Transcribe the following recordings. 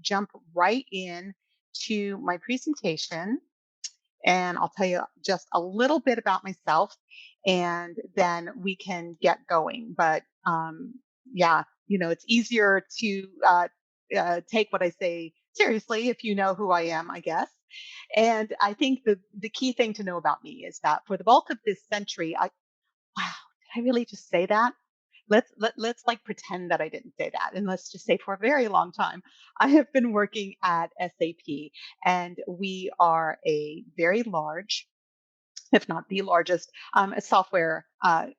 jump right in to my presentation, and I'll tell you just a little bit about myself, and then we can get going. But yeah, it's easier to take what I say seriously if you know who I am, I guess. And I think the key thing to know about me is that for the bulk of this century, wow, did I really just say that? Let's like pretend that I didn't say that, and let's just say for a very long time I have been working at SAP, and we are a very large, if not the largest, software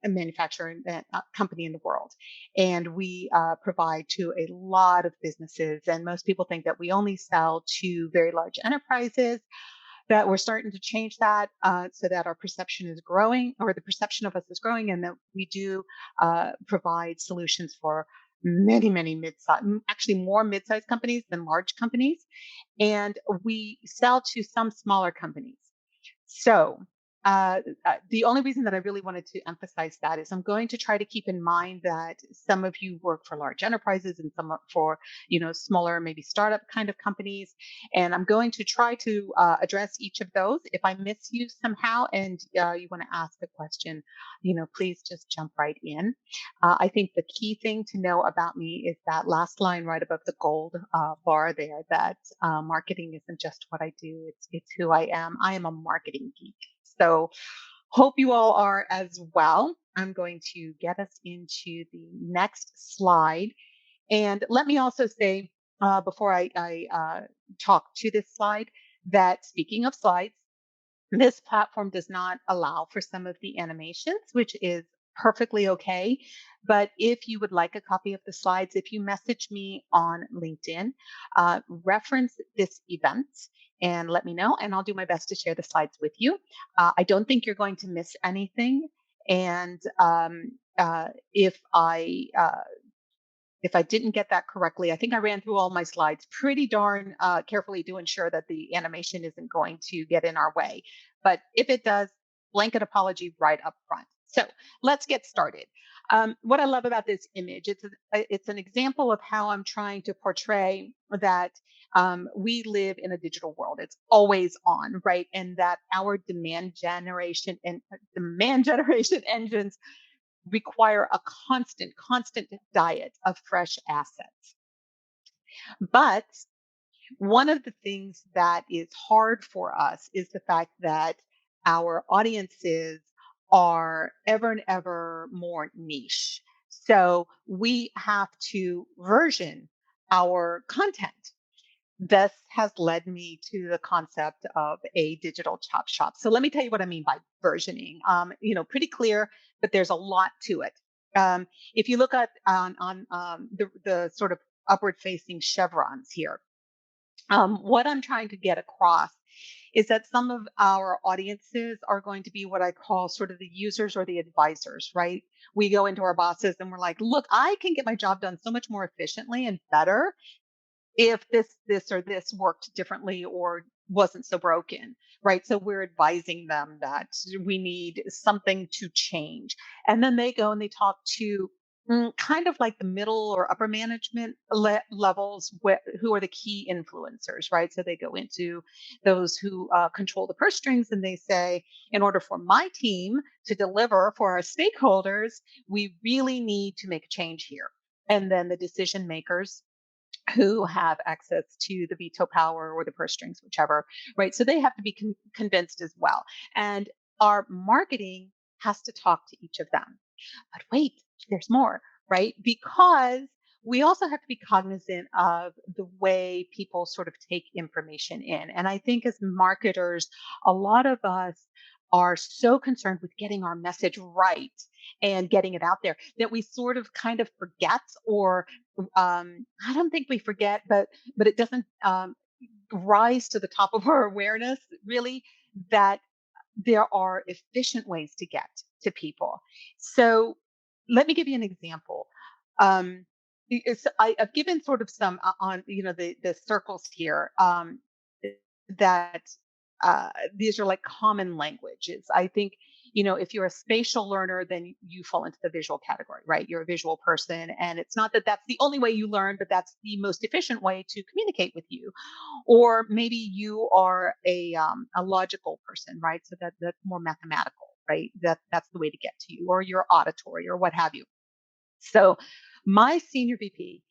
manufacturer and company in the world. And we provide to a lot of businesses. And most people think that we only sell to very large enterprises, that we're starting to change that so that our perception is growing, or the perception of us is growing, and that we do provide solutions for many, many mid-size, actually more mid-sized companies than large companies. And we sell to some smaller companies. So, the only reason that I really wanted to emphasize that is I'm going to try to keep in mind that some of you work for large enterprises and some for, smaller, maybe startup kind of companies. And I'm going to try to address each of those. If I miss you somehow and you want to ask a question, please just jump right in. I think the key thing to know about me is that last line right above the gold bar there, that marketing isn't just what I do, it's who I am. I am a marketing geek. So hope you all are as well. I'm going to get us into the next slide. And let me also say, before I talk to this slide, that speaking of slides, this platform does not allow for some of the animations, which is perfectly okay. But if you would like a copy of the slides, if you message me on LinkedIn, reference this event and let me know, and I'll do my best to share the slides with you. I don't think you're going to miss anything. And if I didn't get that correctly, I think I ran through all my slides pretty darn carefully to ensure that the animation isn't going to get in our way. But if it does, blanket apology right up front. So let's get started. What I love about this image, it's an example of how I'm trying to portray that we live in a digital world. It's always on, right? And that our demand generation engines require a constant diet of fresh assets. But one of the things that is hard for us is the fact that our audiences are ever and ever more niche. So we have to version our content. This has led me to the concept of a digital chop shop. So let me tell you what I mean by versioning. Pretty clear, but there's a lot to it. If you look at on the sort of upward facing chevrons here, what I'm trying to get across is that some of our audiences are going to be what I call sort of the users or the advisors, right? We go into our bosses and we're like, look, I can get my job done so much more efficiently and better if this or this worked differently or wasn't so broken, right? So we're advising them that we need something to change. And then they go and they talk to kind of like the middle or upper management levels, who are the key influencers, right? So they go into those who control the purse strings, and they say, in order for my team to deliver for our stakeholders, we really need to make a change here. And then the decision makers who have access to the veto power or the purse strings, whichever, right? So they have to be convinced as well. And our marketing has to talk to each of them. But wait, there's more, right? Because we also have to be cognizant of the way people sort of take information in. And I think as marketers, a lot of us are so concerned with getting our message right and getting it out there that we sort of kind of forget, or I don't think we forget, but it doesn't rise to the top of our awareness really, that there are efficient ways to get to people. So let me give you an example. I've given sort of some on the circles here, that these are like common languages. I think if you're a spatial learner, then you fall into the visual category, right? You're a visual person. And it's not that that's the only way you learn, but that's the most efficient way to communicate with you. Or maybe you are a logical person, right? So that's more mathematical, right? That's the way to get to you, or you're auditory or what have you. So my senior VP,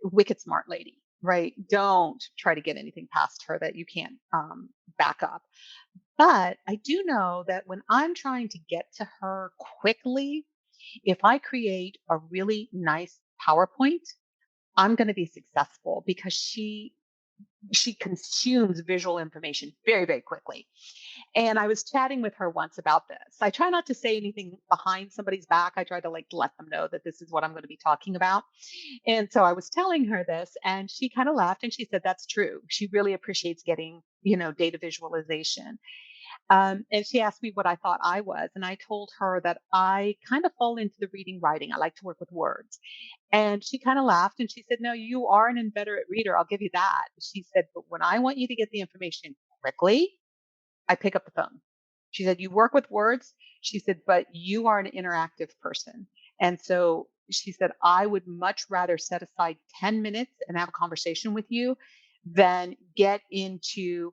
wicked smart lady, right? Don't try to get anything past her that you can't back up. But I do know that when I'm trying to get to her quickly, if I create a really nice PowerPoint, I'm going to be successful because she consumes visual information very, very quickly. And I was chatting with her once about this. I try not to say anything behind somebody's back. I try to like let them know that this is what I'm going to be talking about. And so I was telling her this, and she kind of laughed and she said, "That's true. She really appreciates getting, data visualization." And she asked me what I thought I was. And I told her that I kind of fall into the reading writing. I like to work with words. And she kind of laughed and she said, "No, you are an inveterate reader. I'll give you that." She said, "But when I want you to get the information quickly, I pick up the phone." She said, "You work with words." She said, "But you are an interactive person." And so she said, "I would much rather set aside 10 minutes and have a conversation with you than get into,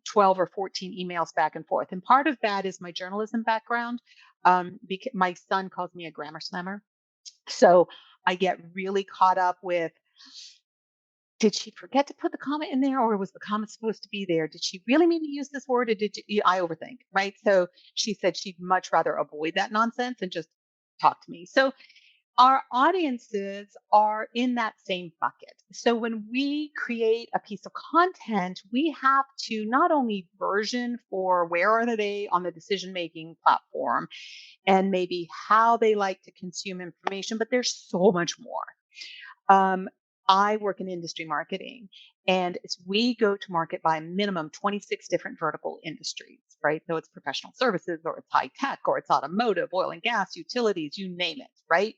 12 or 14 emails back and forth." And part of that is my journalism background. Because my son calls me a grammar slammer. So I get really caught up with, did she forget to put the comma in there, or was the comma supposed to be there? Did she really mean to use this word, or I overthink, right? So she said she'd much rather avoid that nonsense and just talk to me. So our audiences are in that same bucket. So when we create a piece of content, we have to not only version for where are they on the decision making platform and maybe how they like to consume information, but there's so much more. Um, I work in industry marketing, and we go to market by a minimum 26 different vertical industries, right? So it's professional services, or it's high tech, or it's automotive, oil and gas, utilities, you name it, right?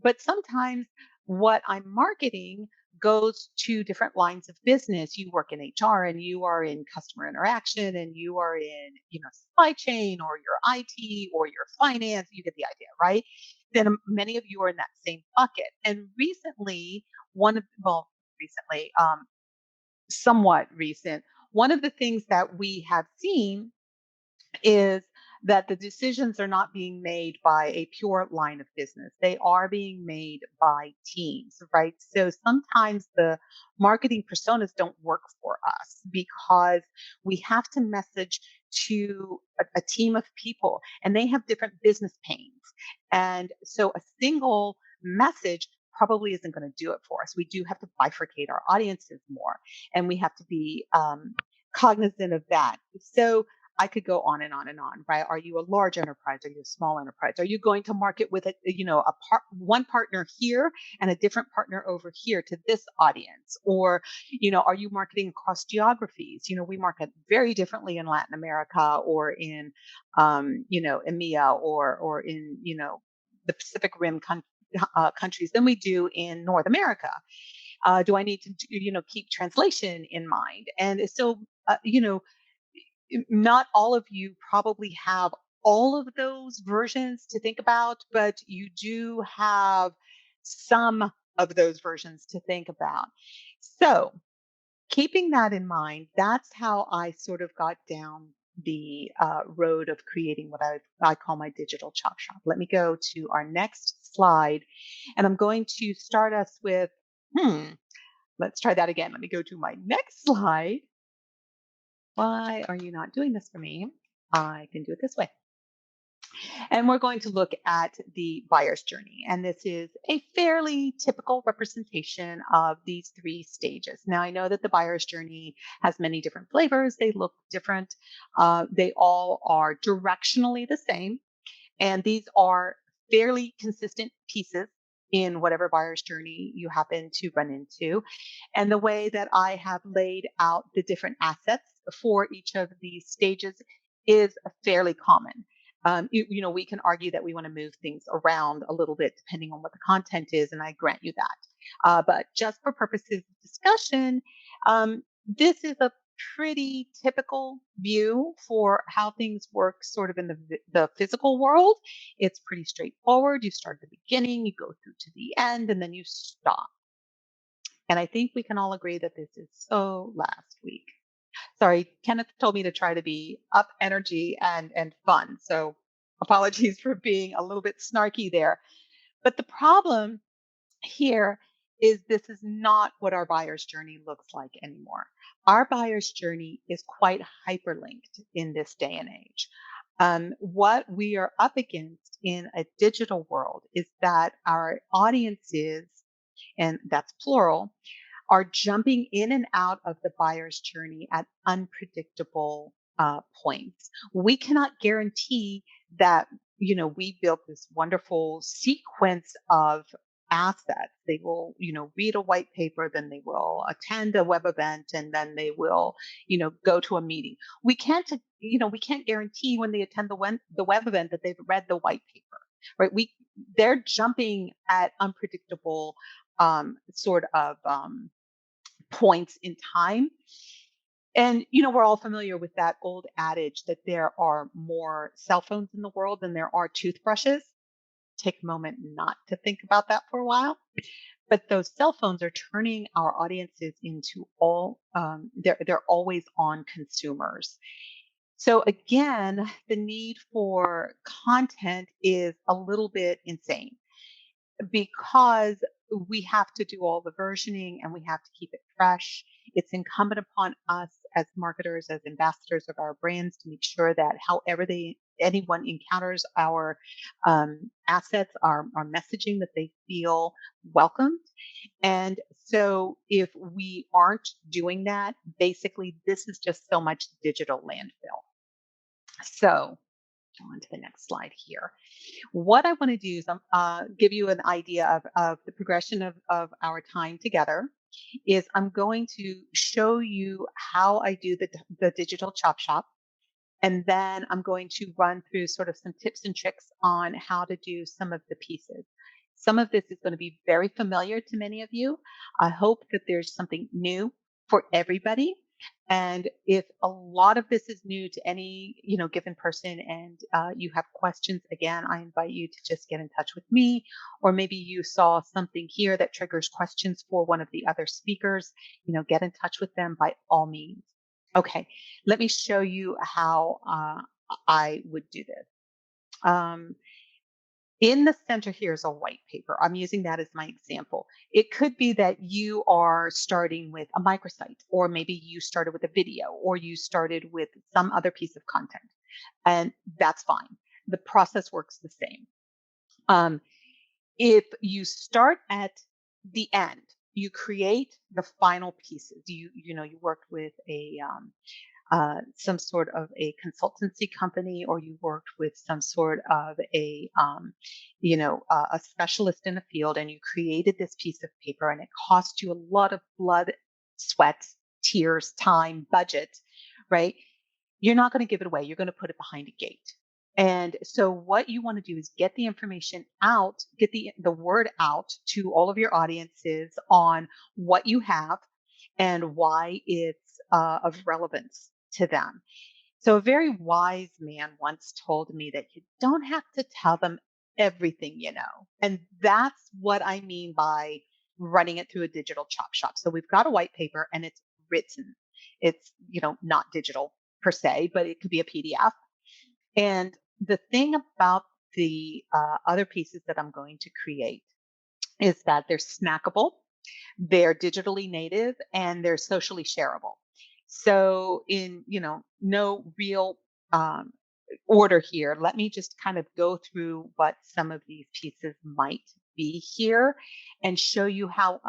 But sometimes what I'm marketing goes to different lines of business. You work in HR and you are in customer interaction and you are in, supply chain or your IT or your finance. You get the idea, right? Then many of you are in that same bucket. And recently, recently, somewhat recent, one of the things that we have seen is that the decisions are not being made by a pure line of business. They are being made by teams, right? So sometimes the marketing personas don't work for us because we have to message to a team of people and they have different business pains. And so a single message probably isn't going to do it for us. We do have to bifurcate our audiences more and we have to be cognizant of that. So I could go on and on and on, right? Are you a large enterprise? Are you a small enterprise? Are you going to market with one partner here and a different partner over here to this audience? Or, are you marketing across geographies? We market very differently in Latin America or in, EMEA or in, the Pacific Rim countries than we do in North America. Do I need to, keep translation in mind? And so, not all of you probably have all of those versions to think about, but you do have some of those versions to think about. So, keeping that in mind, that's how I sort of got down the road of creating what I call my digital chop shop. Let me go to our next slide, and I'm going to start us with, let's try that again. Let me go to my next slide. Why are you not doing this for me? I can do it this way. And we're going to look at the buyer's journey. And this is a fairly typical representation of these three stages. Now, I know that the buyer's journey has many different flavors. They look different. They all are directionally the same. And these are fairly consistent pieces in whatever buyer's journey you happen to run into. And the way that I have laid out the different assets for each of these stages is fairly common. We can argue that we want to move things around a little bit depending on what the content is, and I grant you that. But just for purposes of discussion, this is a pretty typical view for how things work sort of in the physical world. It's pretty straightforward. You start at the beginning, you go through to the end, and then you stop. And I think we can all agree that this is so last week. Sorry, Kenneth told me to try to be up energy and fun. So apologies for being a little bit snarky there. But the problem here is this is not what our buyer's journey looks like anymore. Our buyer's journey is quite hyperlinked in this day and age. What we are up against in a digital world is that our audiences, and that's plural, are jumping in and out of the buyer's journey at unpredictable points. We cannot guarantee that, we built this wonderful sequence of assets. They will, read a white paper, then they will attend a web event, and then they will, go to a meeting. We can't guarantee when they attend the web event that they've read the white paper, right? They're jumping at unpredictable sort of points in time. And, we're all familiar with that old adage that there are more cell phones in the world than there are toothbrushes. Take a moment not to think about that for a while. But those cell phones are turning our audiences into they're always on consumers. So again, the need for content is a little bit insane because we have to do all the versioning and we have to keep it fresh. It's incumbent upon us as marketers, as ambassadors of our brands, to make sure that however anyone encounters our assets, our messaging, that they feel welcomed. And so if we aren't doing that, basically this is just so much digital landfill. So go on to the next slide here. What I want to do is give you an idea of the progression of our time together. Is I'm going to show you how I do the digital chop shop. And then I'm going to run through sort of some tips and tricks on how to do some of the pieces. Some of this is going to be very familiar to many of you. I hope that there's something new for everybody. And if a lot of this is new to any, given person and you have questions, again, I invite you to just get in touch with me, or maybe you saw something here that triggers questions for one of the other speakers, get in touch with them by all means. Okay, let me show you how I would do this. In the center here is a white paper. I'm using that as my example. It could be that you are starting with a microsite, or maybe you started with a video, or you started with some other piece of content, and that's fine. The process works the same. If you start at the end, you create the final pieces. You worked with some sort of a consultancy company, or you worked with some sort of a specialist in the field, and you created this piece of paper, and it cost you a lot of blood, sweat, tears, time, budget, right? You're not going to give it away. You're going to put it behind a gate. And so what you want to do is get the information out, get the word out to all of your audiences on what you have and why it's of relevance to them. So a very wise man once told me that you don't have to tell them everything you know. And that's what I mean by running it through a digital chop shop. So we've got a white paper and it's written. It's, not digital per se, but it could be a PDF. And the thing about the other pieces that I'm going to create is that they're snackable, they're digitally native, and they're socially shareable. So in, no real order here, let me just kind of go through what some of these pieces might be here and show you how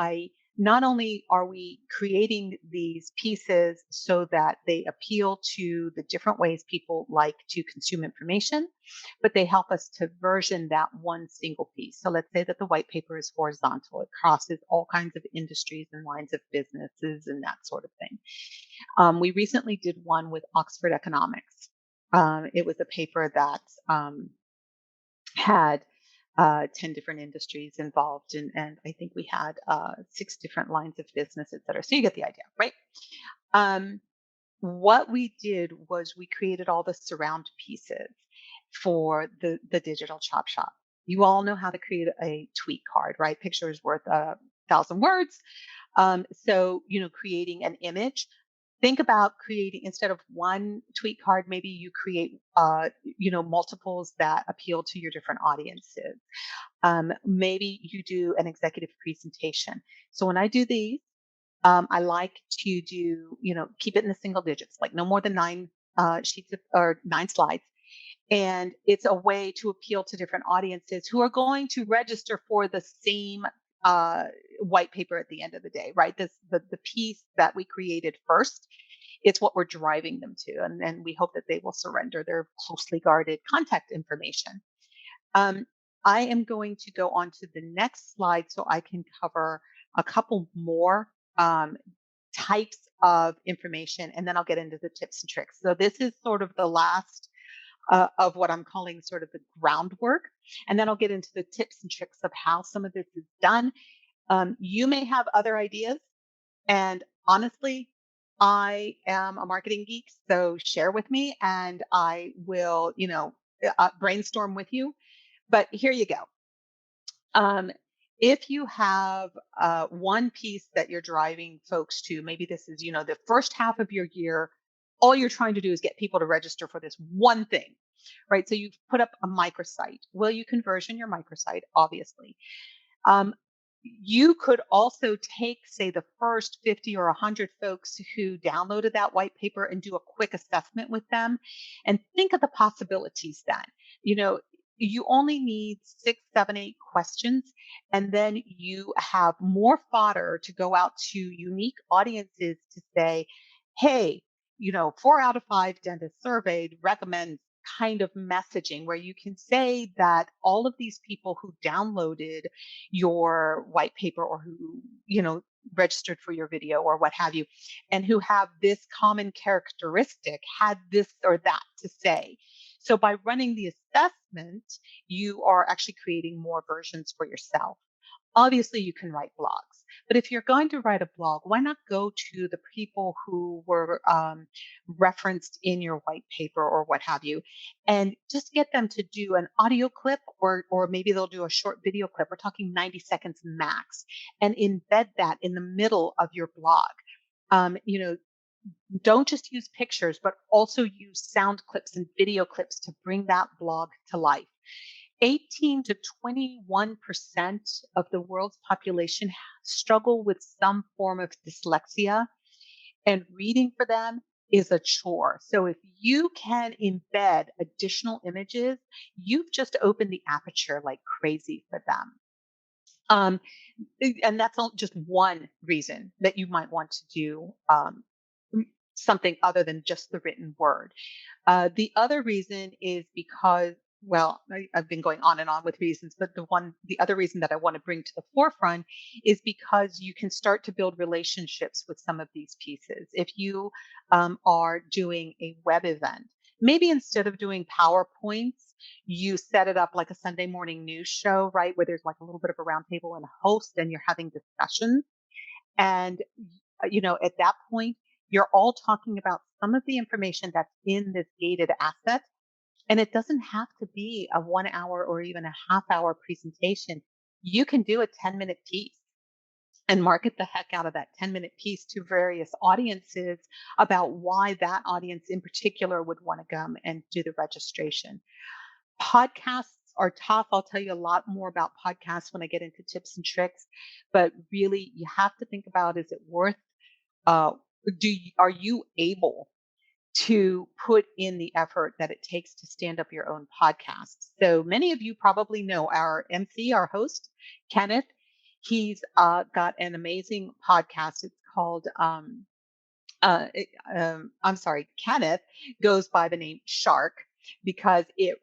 not only are we creating these pieces so that they appeal to the different ways people like to consume information, but they help us to version that one single piece. So let's say that the white paper is horizontal. It crosses all kinds of industries and lines of businesses and that sort of thing. We recently did one with Oxford Economics. It was a paper that had 10 different industries involved, and I think we had 6 different lines of business, et cetera. So you get the idea, right? What we did was we created all the surround pieces for the digital chop shop. You all know how to create a tweet card, right? Picture is worth a thousand words. So, creating an image. Think about creating instead of one tweet card, maybe you create, multiples that appeal to your different audiences. Maybe you do an executive presentation. So when I do these, I like to do, keep it in the single digits, like no more than nine sheets or nine slides. And it's a way to appeal to different audiences who are going to register for the same uh, white paper at the end of the day, right? The piece that we created first, it's what we're driving them to. And we hope that they will surrender their closely guarded contact information. Um, I am going to go on to the next slide so I can cover a couple more um, types of information, and then I'll get into the tips and tricks. So this is sort of the last of what I'm calling sort of the groundwork, and then I'll get into the tips and tricks of how some of this is done. You may have other ideas, and honestly, I am a marketing geek, so share with me, and I will, brainstorm with you. But here you go. Um, if you have one piece that you're driving folks to, maybe this is, the first half of your year, all you're trying to do is get people to register for this one thing, right? So you've put up a microsite. Will you conversion your microsite? Obviously. Um, you could also take, say, the first 50 or 100 folks who downloaded that white paper and do a quick assessment with them and think of the possibilities then. You know, you only need 6, 7, 8 questions, and then you have more fodder to go out to unique audiences to say, hey, 4 out of 5 dentists surveyed recommend kind of messaging where you can say that all of these people who downloaded your white paper or who, registered for your video or what have you, and who have this common characteristic had this or that to say. So by running the assessment, you are actually creating more versions for yourself. Obviously, you can write blogs, but if you're going to write a blog, why not go to the people who were referenced in your white paper or what have you, and just get them to do an audio clip or maybe they'll do a short video clip. We're talking 90 seconds max, and embed that in the middle of your blog. Um, you know, don't just use pictures, but also use sound clips and video clips to bring that blog to life. 18 to 21% of the world's population struggle with some form of dyslexia, and reading for them is a chore. So if you can embed additional images, you've just opened the aperture like crazy for them. Um, and that's just one reason that you might want to do something other than just the written word. The other reason is because, well, I've been going on and on with reasons, but the other reason that I want to bring to the forefront is because you can start to build relationships with some of these pieces. If you are doing a web event, maybe instead of doing PowerPoints, you set it up like a Sunday morning news show, right? Where there's like a little bit of a roundtable and a host and you're having discussions. And, at that point, you're all talking about some of the information that's in this gated asset. And it doesn't have to be a 1 hour or even a half-hour presentation. You can do a 10-minute piece and market the heck out of that 10-minute piece to various audiences about why that audience in particular would want to come and do the registration. Podcasts are tough. I'll tell you a lot more about podcasts when I get into tips and tricks, but really you have to think about, is it worth, uh, are you able to put in the effort that it takes to stand up your own podcast? So many of you probably know our MC, our host, Kenneth. He's got an amazing podcast. It's called, I'm sorry, Kenneth goes by the name Shark because it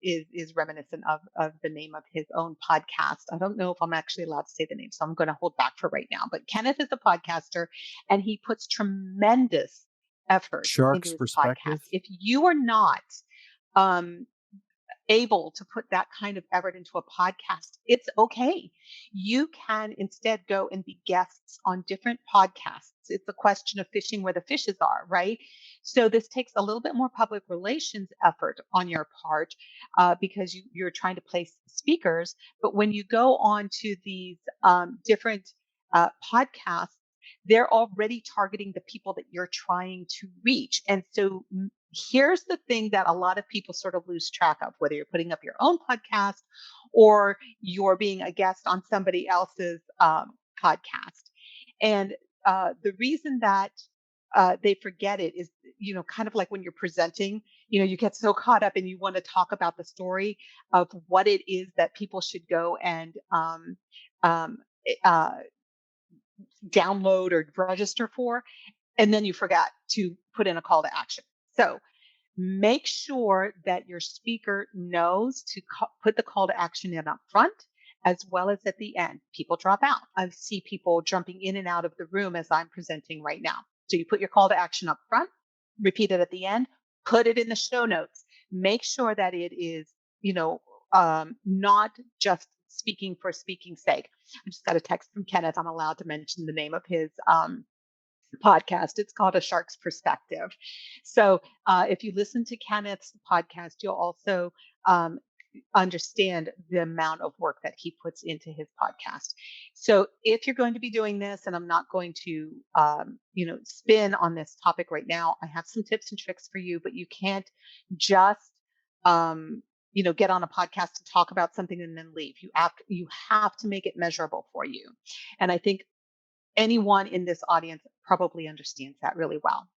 is reminiscent of the name of his own podcast. I don't know if I'm actually allowed to say the name, so I'm going to hold back for right now. But Kenneth is a podcaster, and he puts tremendous effort into Shark's his podcast. perspective. If you are not um, able to put that kind of effort into a podcast, it's okay. You can instead go and be guests on different podcasts. It's a question of fishing where the fishes are, right? So this takes a little bit more public relations effort on your part because you're trying to place speakers. But when you go on to these different podcasts, they're already targeting the people that you're trying to reach. And so here's the thing that a lot of people sort of lose track of, whether you're putting up your own podcast or you're being a guest on somebody else's podcast. And the reason that they forget it is, kind of like when you're presenting, you get so caught up and you want to talk about the story of what it is that people should go and um, uh, download or register for, and then you forgot to put in a call to action. So make sure that your speaker knows to put the call to action in up front as well as at the end. People drop out. I see people jumping in and out of the room as I'm presenting right now. So you put your call to action up front, repeat it at the end, put it in the show notes. Make sure that it is, not just speaking for speaking's sake. I just got a text from Kenneth. I'm allowed to mention the name of his podcast. It's called A Shark's Perspective. So if you listen to Kenneth's podcast, you'll also understand the amount of work that he puts into his podcast. So if you're going to be doing this, and I'm not going to, spin on this topic right now, I have some tips and tricks for you, but you can't just, get on a podcast and talk about something and then leave. You have to make it measurable for you. And I think anyone in this audience probably understands that really well.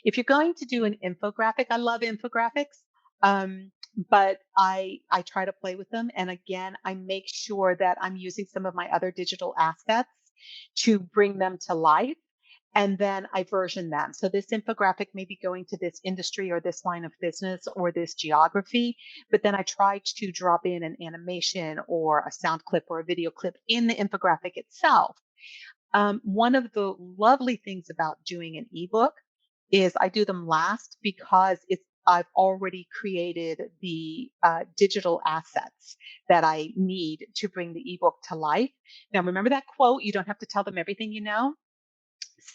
If you're going to do an infographic, I love infographics, but I try to play with them. And again, I make sure that I'm using some of my other digital assets to bring them to life. And then I version them. So this infographic may be going to this industry or this line of business or this geography, but then I try to drop in an animation or a sound clip or a video clip in the infographic itself. One of the lovely things about doing an ebook is I do them last because I've already created the digital assets that I need to bring the ebook to life. Now, remember that quote, you don't have to tell them everything you know.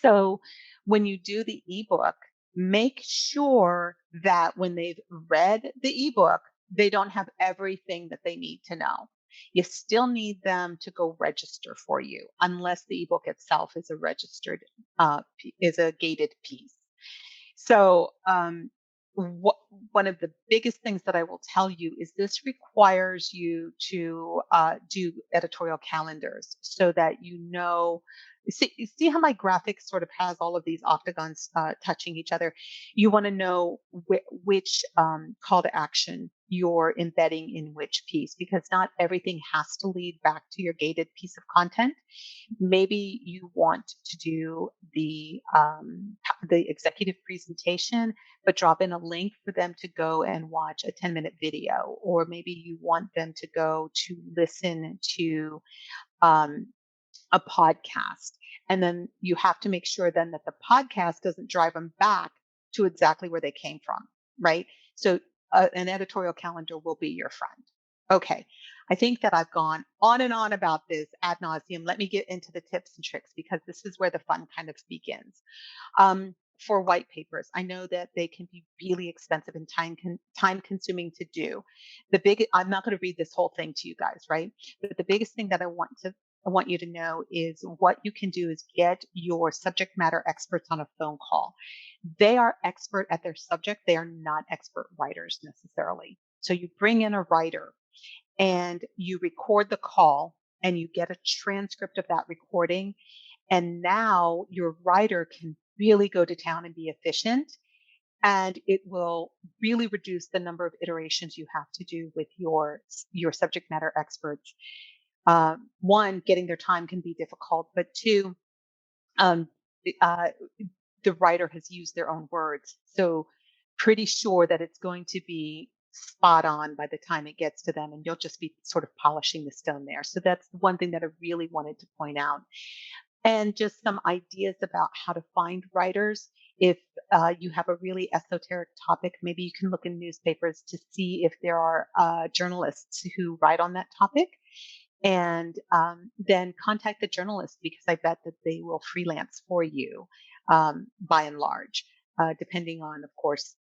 So when you do the ebook, make sure that when they've read the ebook, they don't have everything that they need to know. You still need them to go register for you, unless the ebook itself is a registered, is a gated piece. So, one of the biggest things that I will tell you is this requires you to do editorial calendars so that see how my graphic sort of has all of these octagons touching each other. You want to know which call to action you're embedding in which piece, because not everything has to lead back to your gated piece of content. Maybe you want to do the executive presentation, but drop in a link for them to go and watch a 10-minute video, or maybe you want them to go to listen to a podcast. And then you have to make sure then that the podcast doesn't drive them back to exactly where they came from, right? So an editorial calendar will be your friend. Okay, I think that I've gone on and on about this ad nauseum. Let me get into the tips and tricks, because this is where the fun kind of begins. For white papers, I know that they can be really expensive and time consuming to do. I'm not going to read this whole thing to you guys, right? But the biggest thing that I want you to know is what you can do is get your subject matter experts on a phone call. They are expert at their subject. They are not expert writers necessarily. So you bring in a writer and you record the call and you get a transcript of that recording. And now your writer can really go to town and be efficient. And it will really reduce the number of iterations you have to do with your subject matter experts. One, getting their time can be difficult, but two, the writer has used their own words. So pretty sure that it's going to be spot on by the time it gets to them, and you'll just be sort of polishing the stone there. So that's one thing that I really wanted to point out. And just some ideas about how to find writers. If you have a really esoteric topic, maybe you can look in newspapers to see if there are journalists who write on that topic, and then contact the journalist because I bet that they will freelance for you by and large, depending on, of course,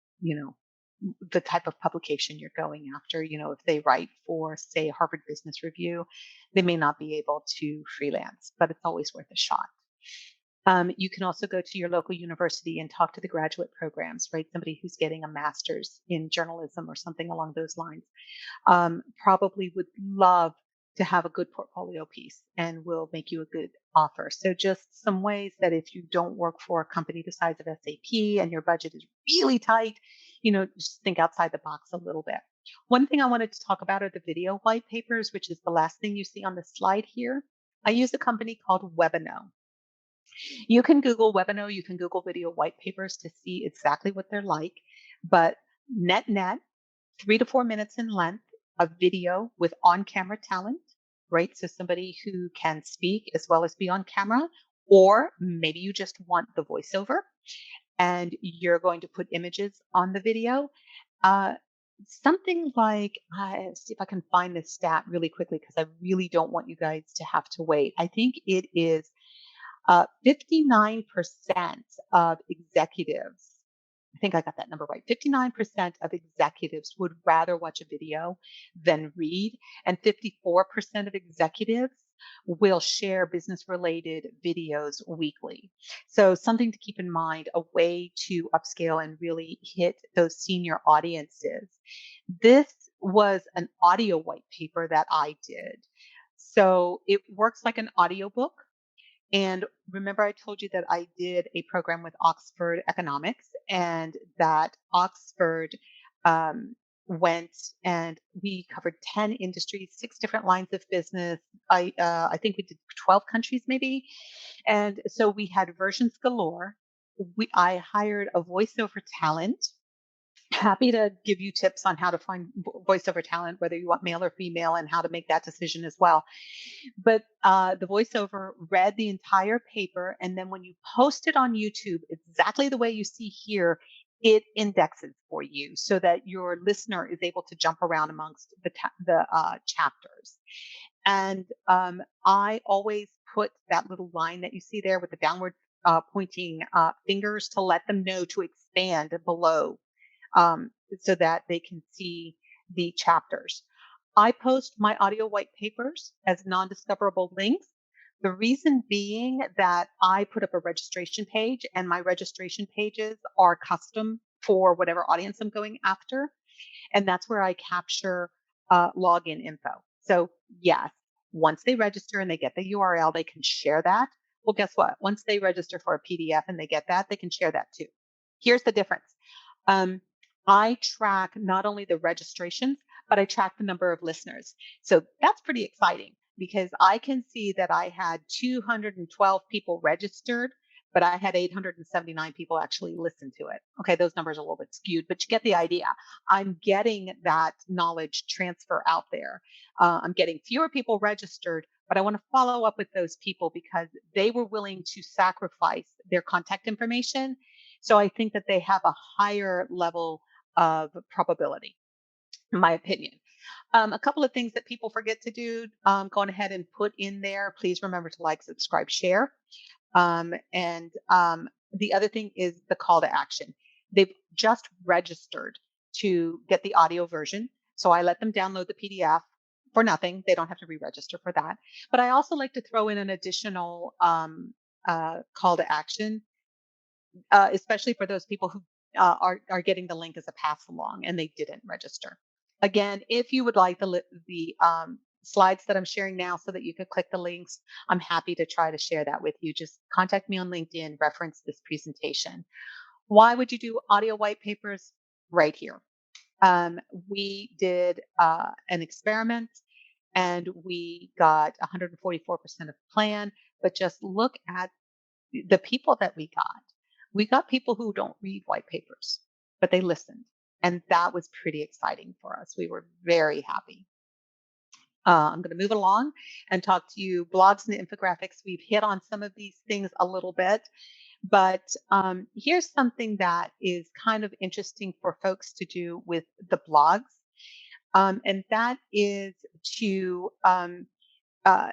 the type of publication you're going after. If they write for, say, Harvard Business Review, they may not be able to freelance, but it's always worth a shot. You can also go to your local university and talk to the graduate programs, right? Somebody who's getting a master's in journalism or something along those lines probably would love to have a good portfolio piece and will make you a good offer. So just some ways that if you don't work for a company the size of SAP and your budget is really tight, just think outside the box a little bit. One thing I wanted to talk about are the video white papers, which is the last thing you see on the slide here. I use a company called Webino. You can Google Webino, you can Google video white papers to see exactly what they're like, but net 3 to 4 minutes in length of video with on-camera talent, right? So somebody who can speak as well as be on camera, or maybe you just want the voiceover and you're going to put images on the video. Uh, Something like, see if I can find this stat really quickly because I really don't want you guys to have to wait. I think it is 59% of executives, I think I got that number right. 59% of executives would rather watch a video than read, and 54% of executives will share business related videos weekly. So, something to keep in mind, a way to upscale and really hit those senior audiences. This was an audio white paper that I did. So, it works like an audiobook. And remember, I told you that I did a program with Oxford Economics, and that Oxford went and we covered 10 industries, 6 different lines of business. I think we did 12 countries maybe. And so we had versions galore. I hired a voiceover talent. Happy to give you tips on how to find voiceover talent, whether you want male or female, and how to make that decision as well. But the voiceover read the entire paper, and then when you post it on YouTube, exactly the way you see here, it indexes for you so that your listener is able to jump around amongst the chapters. And I always put that little line that you see there with the downward pointing fingers to let them know to expand below, so that they can see the chapters. I post my audio white papers as non-discoverable links. The reason being that I put up a registration page, and my registration pages are custom for whatever audience I'm going after. And that's where I capture login info. So yes, once they register and they get the URL, they can share that. Well, guess what? Once they register for a PDF and they get that, they can share that too. Here's the difference. I track not only the registrations, but I track the number of listeners. So that's pretty exciting because I can see that I had 212 people registered, but I had 879 people actually listen to it. Okay, those numbers are a little bit skewed, but you get the idea. I'm getting that knowledge transfer out there. I'm getting fewer people registered, but I want to follow up with those people because they were willing to sacrifice their contact information. So I think that they have a higher level of probability, in my opinion. A couple of things that people forget to do, going ahead and put in there. Please remember to like, subscribe, share. And the other thing is the call to action. They've just registered to get the audio version. So I let them download the PDF for nothing. They don't have to re-register for that. But I also like to throw in an additional call to action, especially for those people who are getting the link as a pass along and they didn't register. Again, if you would like the slides that I'm sharing now so that you could click the links, I'm happy to try to share that with you. Just contact me on LinkedIn, reference this presentation. Why would you do audio white papers? Right here. We did an experiment and we got 144% of plan, but just look at the people that we got. We got people who don't read white papers, but they listened. And that was pretty exciting for us. We were very happy. I'm going to move along and talk to you blogs and infographics. We've hit on some of these things a little bit, But here's something that is kind of interesting for folks to do with the blogs, and that is to uh,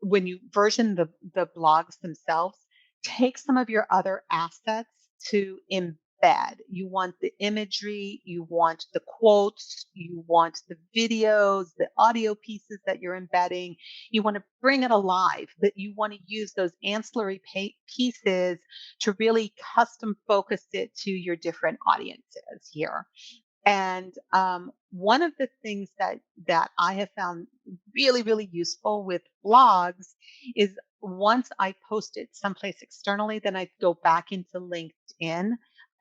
when you version the blogs themselves, take some of your other assets to embed. You want the imagery, you want the quotes, you want the videos, the audio pieces that you're embedding. You want to bring it alive, but you want to use those ancillary pieces to really custom focus it to your different audiences here. And one of the things that I have found really, really useful with blogs is once I post it someplace externally, then I go back into LinkedIn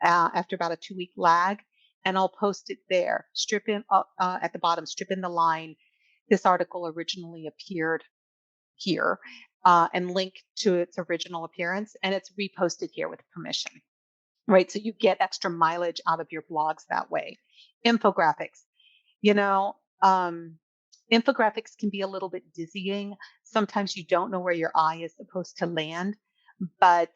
after about a 2 week lag, and I'll post it there. Strip in at the bottom, strip in the line. This article originally appeared here, and link to its original appearance, and it's reposted here with permission. Right. So you get extra mileage out of your blogs that way. Infographics, you know, um, infographics can be a little bit dizzying. Sometimes you don't know where your eye is supposed to land, but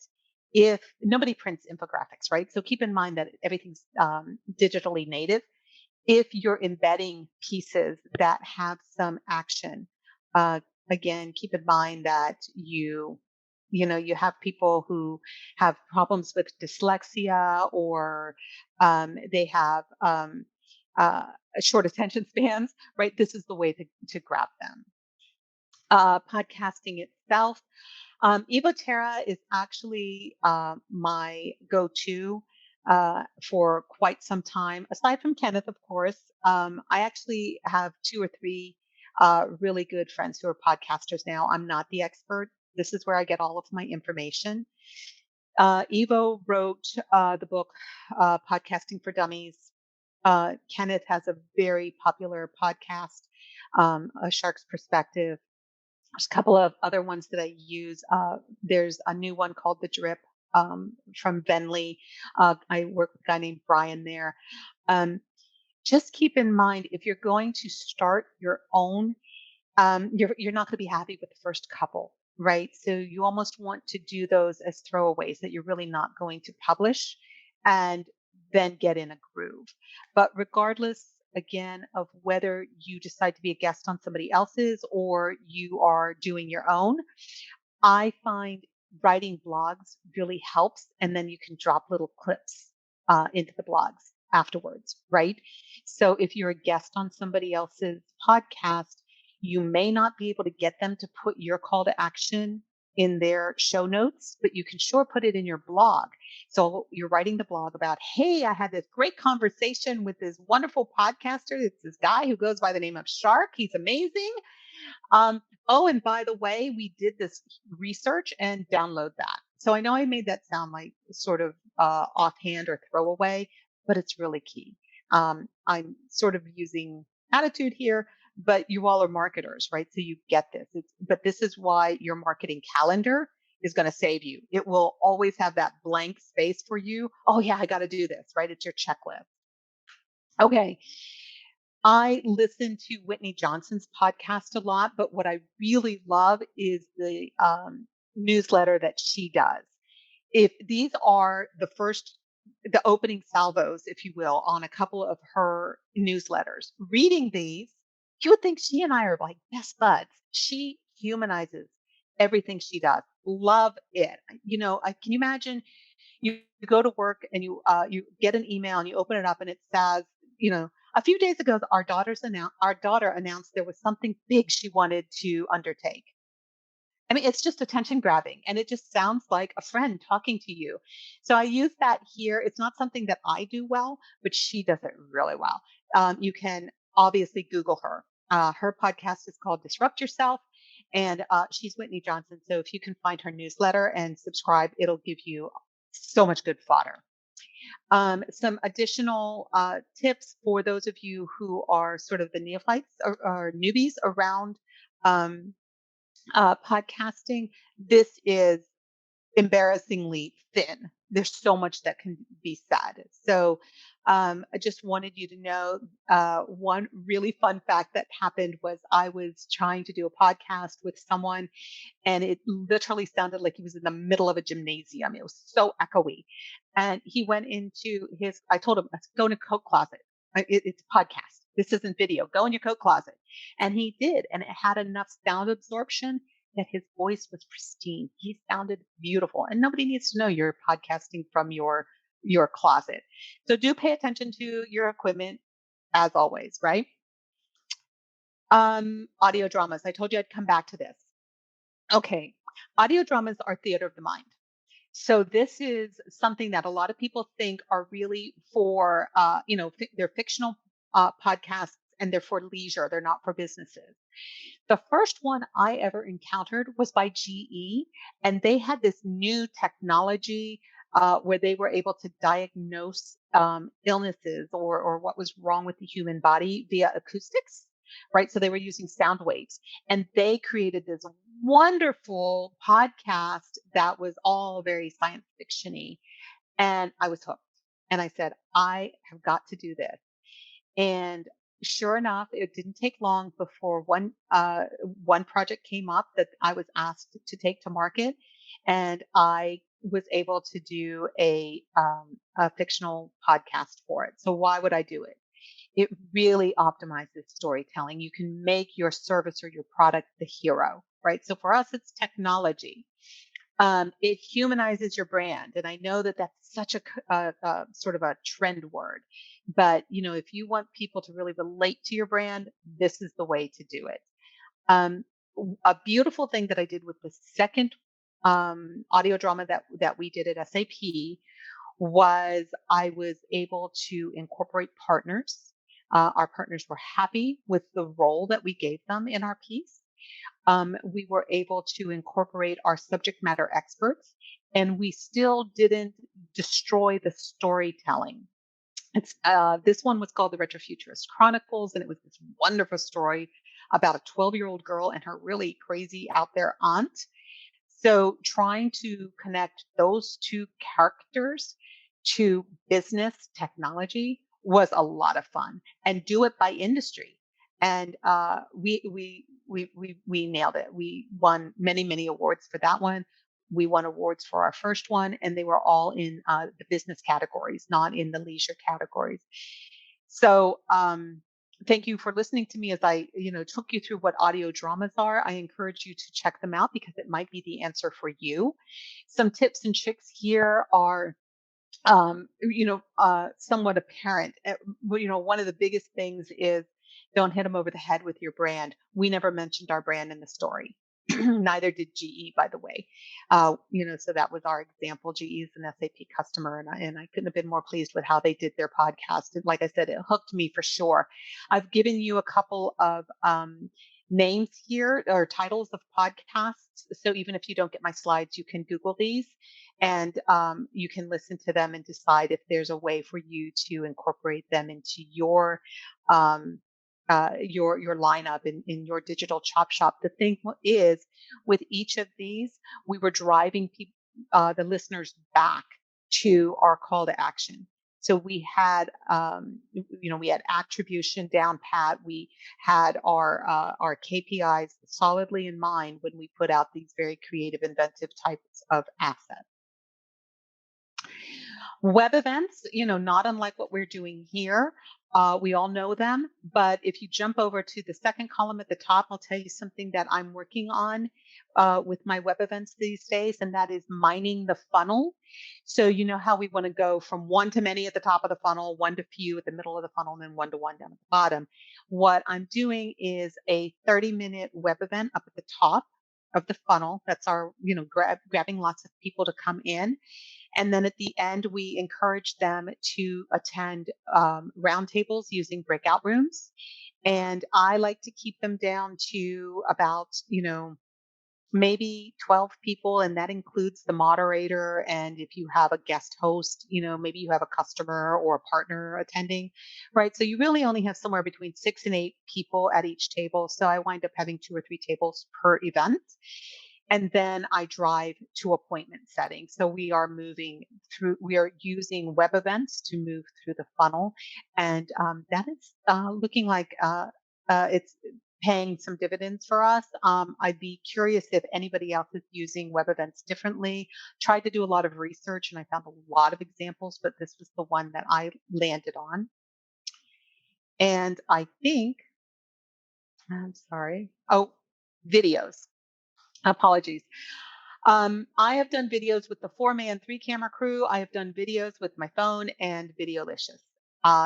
if nobody prints infographics, right? So keep in mind that everything's digitally native. If you're embedding pieces that have some action, uh, again, keep in mind that you have people who have problems with dyslexia, or they have uh, short attention spans, right? This is the way to grab them. Podcasting itself, Evoterra is actually my go-to for quite some time. Aside from Kenneth, of course, I actually have two or three really good friends who are podcasters now. I'm not the expert. This is where I get all of my information. Evo wrote the book Podcasting for Dummies. Kenneth has a very popular podcast, A Shark's Perspective. There's a couple of other ones that I use. There's a new one called The Drip from Venly. I work with a guy named Brian there. Um, just keep in mind, if you're going to start your own, you're not going to be happy with the first couple, right? So you almost want to do those as throwaways that you're really not going to publish, and then get in a groove. But regardless, again, of whether you decide to be a guest on somebody else's or you are doing your own, I find writing blogs really helps. And then you can drop little clips into the blogs afterwards, right? So if you're a guest on somebody else's podcast, you may not be able to get them to put your call to action in their show notes, but you can sure put it in your blog. So you're writing the blog about, hey, I had this great conversation with this wonderful podcaster. It's this guy who goes by the name of Shark. He's amazing. Oh, and by the way, we did this research, and download that. So I know I made that sound like sort of offhand or throwaway, but it's really key. I'm sort of using attitude here, but you all are marketers, right? So you get this. But this is why your marketing calendar is going to save you. It will always have that blank space for you. Oh, yeah, I got to do this, right? It's your checklist. Okay. I listen to Whitney Johnson's podcast a lot, but what I really love is the newsletter that she does. If these are the opening salvos, if you will, on a couple of her newsletters, reading these, you would think she and I are like best buds. She humanizes everything she does. Love it. Can you imagine you go to work and you get an email and you open it up and it says, a few days ago, our daughter announced there was something big she wanted to undertake. I mean, it's just attention grabbing, and it just sounds like a friend talking to you. So I use that here. It's not something that I do well, but she does it really well. You can obviously Google her. Her podcast is called Disrupt Yourself, and she's Whitney Johnson. So if you can find her newsletter and subscribe, it'll give you so much good fodder. Some additional tips for those of you who are sort of the neophytes or newbies around um, podcasting. This is embarrassingly thin. there's so much that can be said. So I just wanted you to know one really fun fact that happened was I was trying to do a podcast with someone, and it literally sounded like he was in the middle of a gymnasium. It was so echoey. And he went into I told him, let's go in a coat closet. It's a podcast. This isn't video. Go in your coat closet. And he did. And it had enough sound absorption that his voice was pristine. He sounded beautiful. And nobody needs to know you're podcasting from your closet. So do pay attention to your equipment as always, right? Audio dramas. I told you I'd come back to this. Okay. Audio dramas are theater of the mind. So this is something that a lot of people think are really for, they're fictional podcasts and they're for leisure. They're not for businesses. The first one I ever encountered was by GE, and they had this new technology where they were able to diagnose illnesses or what was wrong with the human body via acoustics, right? So they were using sound waves, and they created this wonderful podcast that was all very science fictiony, and I was hooked. And I said, I have got to do this. And sure enough, it didn't take long before one project came up that I was asked to take to market, and I was able to do a fictional podcast for it. So why would I do it? It really optimizes storytelling. You can make your service or your product the hero, right? So for us, it's technology. It humanizes your brand, and I know that that's such a sort of a trend word, but if you want people to really relate to your brand, this is the way to do it. Um, a beautiful thing that I did with the second audio drama that we did at SAP was I was able to incorporate partners. Our partners were happy with the role that we gave them in our piece. We were able to incorporate our subject matter experts, and we still didn't destroy the storytelling. This one was called the Retrofuturist Chronicles, and it was this wonderful story about a 12-year-old girl and her really crazy out there aunt. So trying to connect those two characters to business technology was a lot of fun, and do it by industry. And we nailed it. We won many awards for that one. We won awards for our first one, and they were all in the business categories, not in the leisure categories. So thank you for listening to me as I, took you through what audio dramas are. I encourage you to check them out because it might be the answer for you. Some tips and tricks here are somewhat apparent. One of the biggest things is don't hit them over the head with your brand. We never mentioned our brand in the story. Neither did GE, by the way. So that was our example. GE is an SAP customer, and I couldn't have been more pleased with how they did their podcast. And like I said, it hooked me for sure. I've given you a couple of names here or titles of podcasts. So even if you don't get my slides, you can Google these, and you can listen to them and decide if there's a way for you to incorporate them into your lineup in your digital chop shop. The thing is, with each of these, we were driving the listeners back to our call to action. So we had, we had attribution down pat. We had our KPIs solidly in mind when we put out these very creative, inventive types of assets. Web events, not unlike what we're doing here. We all know them, but if you jump over to the second column at the top, I'll tell you something that I'm working on with my web events these days, and that is mining the funnel. So you know how we want to go from one to many at the top of the funnel, one to few at the middle of the funnel, and then one to one down at the bottom. What I'm doing is a 30-minute web event up at the top of the funnel. That's our, grabbing lots of people to come in. And then at the end, we encourage them to attend roundtables using breakout rooms. And I like to keep them down to about, maybe 12 people. And that includes the moderator. And if you have a guest host, maybe you have a customer or a partner attending, right? So you really only have somewhere between 6 and 8 people at each table. So I wind up having 2 or 3 tables per event. And then I drive to appointment setting. So we are using web events to move through the funnel. And that is looking like it's paying some dividends for us. I'd be curious if anybody else is using web events differently. Tried to do a lot of research and I found a lot of examples, but this was the one that I landed on. And I think, I'm sorry. Oh, videos. Apologies. I have done videos with the 4-man, 3-camera crew. I have done videos with my phone and Videolicious.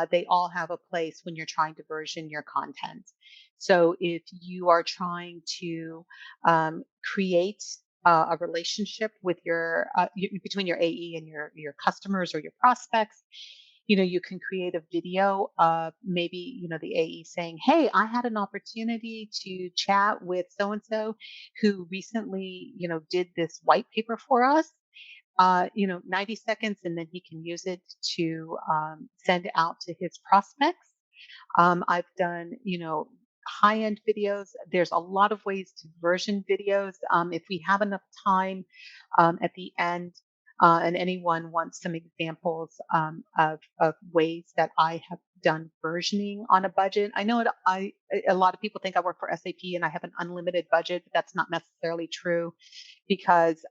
They all have a place when you're trying to version your content. So if you are trying to create a relationship with between your AE and your customers or your prospects, you can create a video of maybe, the AE saying, "Hey, I had an opportunity to chat with so and so who recently, did this white paper for us, 90 seconds, and then he can use it to send out to his prospects. I've done, high end videos. There's a lot of ways to version videos. If we have enough time at the end, and anyone wants some examples of ways that I have done versioning on a budget. I know a lot of people think I work for SAP and I have an unlimited budget. But that's not necessarily true because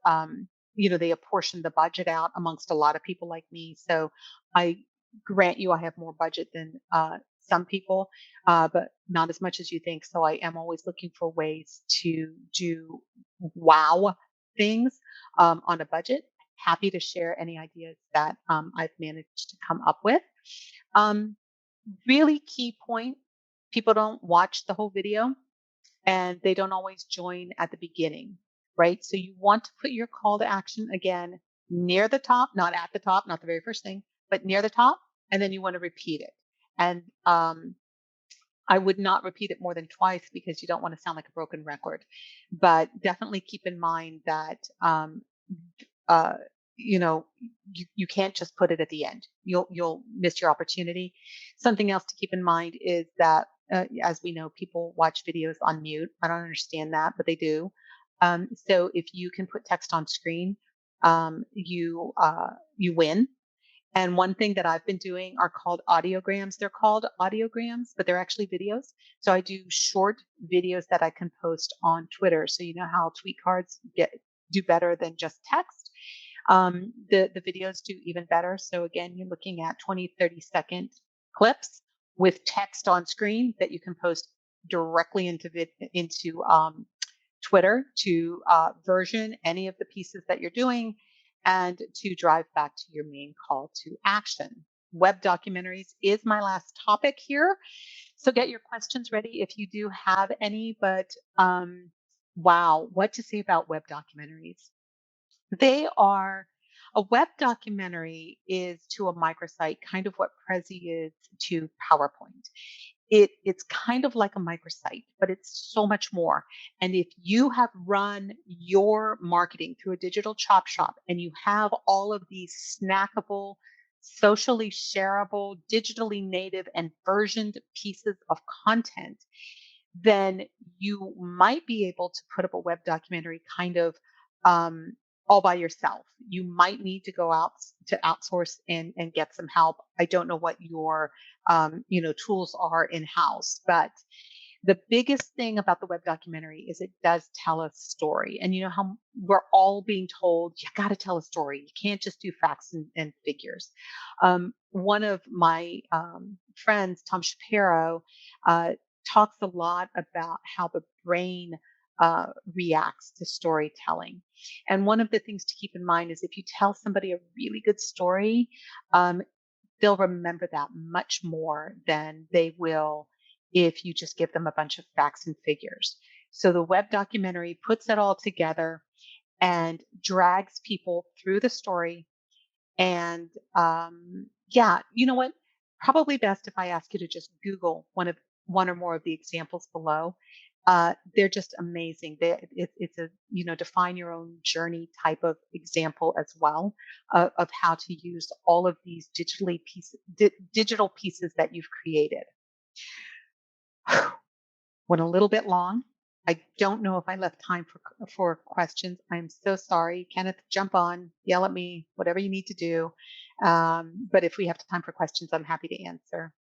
they apportion the budget out amongst a lot of people like me. So I grant you I have more budget than some people, but not as much as you think. So I am always looking for ways to do wow things on a budget. Happy to share any ideas that I've managed to come up with. Um, Really key point, people don't watch the whole video and they don't always join at the beginning, right? So you want to put your call to action again near the top, not at the top, not the very first thing, but near the top. And then you want to repeat it. And I would not repeat it more than twice because you don't want to sound like a broken record. But definitely keep in mind that uh, you know, you can't just put it at the end. You'll miss your opportunity. Something else to keep in mind is that, as we know, people watch videos on mute. I don't understand that, but they do. So if you can put text on screen, you win. And one thing that I've been doing are called audiograms. They're called audiograms, but they're actually videos. So I do short videos that I can post on Twitter. So you know how tweet cards do better than just text. The videos do even better. So again, you're looking at 20, 30-second clips with text on screen that you can post directly into Twitter to version any of the pieces that you're doing and to drive back to your main call to action. Web documentaries is my last topic here. So get your questions ready if you do have any, but wow, what to say about web documentaries? They are A web documentary is to a microsite kind of what Prezi is to PowerPoint. It's kind of like a microsite, but it's so much more. And if you have run your marketing through a digital chop shop and you have all of these snackable, socially shareable, digitally native and versioned pieces of content, then you might be able to put up a web documentary kind of um, all by yourself. You might need to go out to outsource and get some help. I don't know what your tools are in house, but the biggest thing about the web documentary is it does tell a story. And you know how we're all being told you got to tell a story. You can't just do facts and figures. One of my friends, Tom Shapiro, uh, talks a lot about how the brain reacts to storytelling. And one of the things to keep in mind is if you tell somebody a really good story, um, they'll remember that much more than they will if you just give them a bunch of facts and figures. So the web documentary puts it all together and drags people through the story. And yeah, you know what? Probably best if I ask you to just Google one or more of the examples below. They're just amazing. It's a define your own journey type of example as well of how to use all of these digital pieces that you've created. Went a little bit long, I don't know if I left time for questions. I'm so sorry. Kenneth, jump on, yell at me, whatever you need to do. But if we have time for questions, I'm happy to answer.